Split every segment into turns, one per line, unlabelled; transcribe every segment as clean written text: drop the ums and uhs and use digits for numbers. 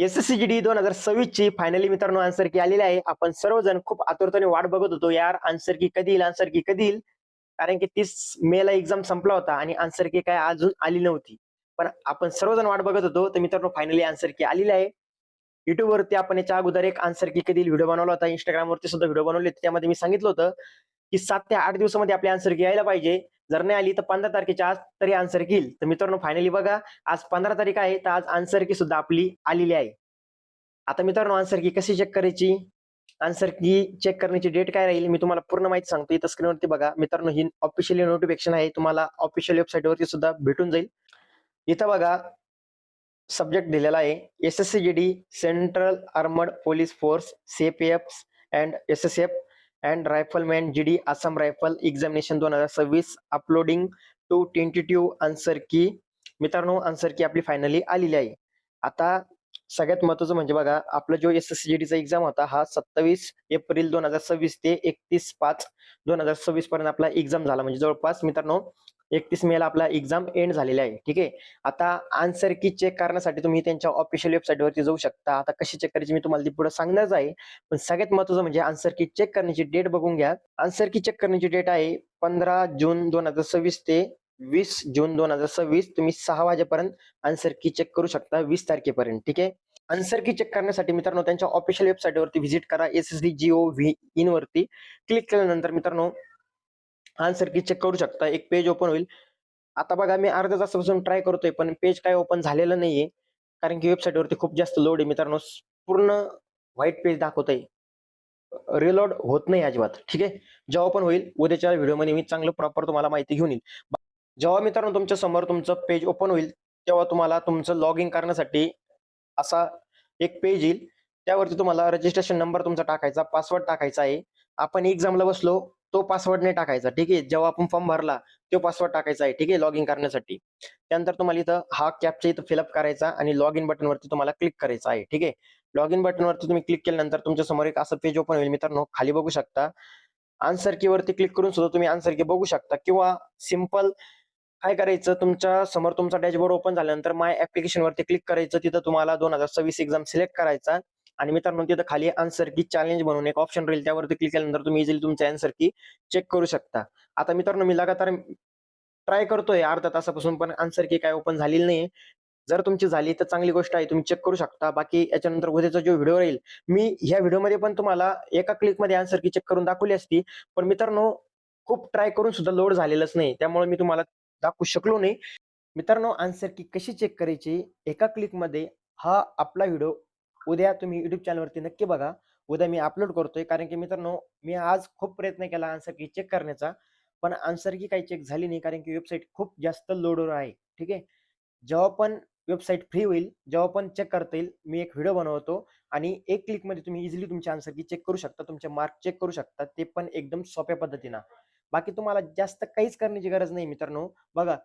SSCGD 2026 ची finally मित्रांनो answer की आलेली आहे. आपण सर्वजण खूप आतुरतेने वाट बघत होतो यार आन्सर की कधी येईल, आन्सर की कधी येईल? कारण की 30 मे ला एक्झाम संपला होता आणि आन्सर की काय अजून आली नव्हती. पण आपण सर्वजण वाट बघत होतो. तर मित्रांनो फायनली आन्सर की आलेली आहे. YouTube वरती आपण याच्या अगोदर एक आन्सर की कधी येईल व्हिडिओ बनवला होता. Instagram वरती सुद्धा व्हिडिओ बनवले होते. त्यामध्ये मी सांगितलं होतं, की 7 ते 8 दिवसामध्ये आपली आन्सर की यायला पाहिजे. जर नाही आली तर 15 तारखेच्या आज तरी आन्सर की येईल. तर मित्रांनो फायनली बघा आज 15 तारीख आहे. तर आज आन्सर की सुद्धा आपली आलेली आहे. आता मित्रांनो आन्सर की कशी चेक करायची? आन्सर की चेक करण्याची डेट काय राहील? मी तुम्हाला पूर्ण माहिती सांगतो. इथं स्क्रीनवरती बघा. मित्रांनो ही ऑफिशियली नोटिफिकेशन आहे. तुम्हाला ऑफिशियल वेबसाईटवरती सुद्धा भेटून जाईल. इथं बघा सब्जेक्ट दिलेला आहे. SSCGD central armoured police force, CPF and SSF and rifleman GD Assam rifle examination 2026 uploading to tentative answer key. मित्रांनो आन्सर की आपली फायनली आलेली आहे. आता सगळ्यात महत्त्वाचं म्हणजे बघा आपला जो SSCGDचा एक्झाम होता हा 27 एप्रिल 2026 ते 31/5/2026 पर्यंत आपला एक्झाम झाला. म्हणजे जवळपास मित्रांनो 31 मे ला आपला एक्झाम एंड झालेला आहे. ठीक आहे. आता आन्सर की चेक करण्यासाठी तुम्ही त्यांच्या ऑफिशियल वेबसाईटवरती जाऊ शकता. आता कशी चेक करायची मी तुम्हाला ती पुढे सांगणारच आहे. पण सगळ्यात महत्त्वाचं म्हणजे आन्सर की चेक करण्याची डेट बघून घ्या. आन्सर की चेक करण्याची डेट आहे 15 जून 2026 ते 20 जून 2026. तुम्ही 6 वाजेपर्यंत आन्सर की चेक करू शकता 20 तारखेपर्यंत. ठीक आहे. आन्सर की चेक करण्यासाठी मित्रांनो त्यांच्या ऑफिशियल वेबसाईटवरती व्हिजिट करा. SSD.gov.in वरती क्लिक केल्यानंतर मित्रांनो आन्सर की चेक करू शकता. एक पेज ओपन होईल. आता बघा मी अर्ध्या तासापासून ट्राय करतोय, पण पेज काय ओपन झालेलं नाहीये. कारण की वेबसाईटवरती खूप जास्त लोड आहे मित्रांनो. पूर्ण व्हाईट पेज दाखवतंय. रिलोड होत नाही अजिबात. ठीक आहे. जेव्हा पण होईल उद्याच्या व्हिडिओमध्ये मी चांगलं प्रॉपर तुम्हाला माहिती घेऊन येईल. जेव्हा मित्रांनो तुमच्या समोर तुमचं पेज ओपन होईल, तेव्हा तुम्हाला तुमचं लॉग इन करण्यासाठी असा एक पेज येईल. त्यावरती तुम्हाला रजिस्ट्रेशन नंबर तुमचा टाकायचा, पासवर्ड टाकायचा आहे. आपण एक्झामला बसलो, तो पासवर्ड नाही टाकायचा. ठीक आहे. जेव्हा आपण फॉर्म भरला, तो पासवर्ड टाकायचा आहे. ठीक आहे. लॉग इन करण्यासाठी. त्यानंतर तुम्हाला इथं हा कॅप्चा इथं फिलअप करायचा आणि लॉग इन बटनवरती तुम्हाला क्लिक करायचं आहे. ठीक आहे. लॉग इन बटनवरती तुम्ही क्लिक केल्यानंतर तुमच्या समोर एक असं पेज ओपन होईल मित्रांनो. खाली बघू शकता. आन्सर की वरती क्लिक करून सुद्धा तुम्ही आन्सर की बघू शकता किंवा सिंपल काय करायचं तुमच्या समोर तुमचा डॅशबोर्ड ओपन झाल्यानंतर माय ऍप्लिकेशन वरती क्लिक करायचं. तिथं तुम्हाला 2026 एक्झाम सिलेक्ट करायचा आणि मित्रांनो तिथं खाली आन्सर की चॅलेंज म्हणून एक ऑप्शन राहील. त्यावरती क्लिक केल्यानंतर तुम्ही इझिली तुमचे आन्सर की चेक करू शकता. आता मित्रांनो मी लगातार ट्राय करतोय अर्ध्या तासापासून, पण आन्सर की काय ओपन झालेली नाहीये. जर तुमची झाली तर चांगली गोष्ट आहे. तुम्ही चेक करू शकता. बाकी याच्यानंतर उद्याचा जो व्हिडिओ राहील, मी ह्या व्हिडिओमध्ये पण तुम्हाला एका क्लिकमध्ये आन्सर की चेक करून दाखवली असती. पण मित्रांनो खूप ट्राय करून सुद्धा लोड झालेलंच नाही. त्यामुळे मी तुम्हाला दाखवू शकलो नाही. मित्रांनो आन्सर की कशी चेक करायची एका क्लिकमध्ये हा आपला व्हिडिओ उद्या तुम्ही YouTube चॅनलवरती नक्की बघा. उद्या मी अपलोड करतोय. कारण की मित्रांनो मी आज खूप प्रयत्न केला आन्सर की चेक करण्याचा. पण आन्सर की काही चेक झाली नाही कारण की वेबसाईट खूप जास्त लोडवर आहे. ठीक आहे. जेव्हा पण वेबसाईट फ्री होईल, जेव्हा पण चेक करता येईल, मी एक व्हिडिओ बनवतो आणि एक क्लिकमध्ये तुम्ही इझिली तुमचे आन्सर की चेक करू शकता. तुमचे मार्क चेक करू शकता. ते पण एकदम सोप्या पद्धतीनं. बाकी तुम्हाला जास्त काहीच करण्याची गरज नाही मित्रांनो. बघा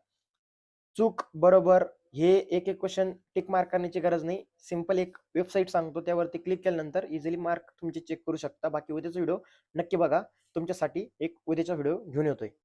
चूक, बरोबर हे एक-एक क्वेशन टिक मार्क करण्याची गरज नाही. सिंपल एक वेबसाईट सांगतो त्यावरती क्लिक केल्यानंतर इझिली मार्क तुमचे चेक करू शकता. बाकी उद्याचा व्हिडिओ नक्की बघा. तुमच्यासाठी एक उद्याचा व्हिडिओ घेऊन येतोय.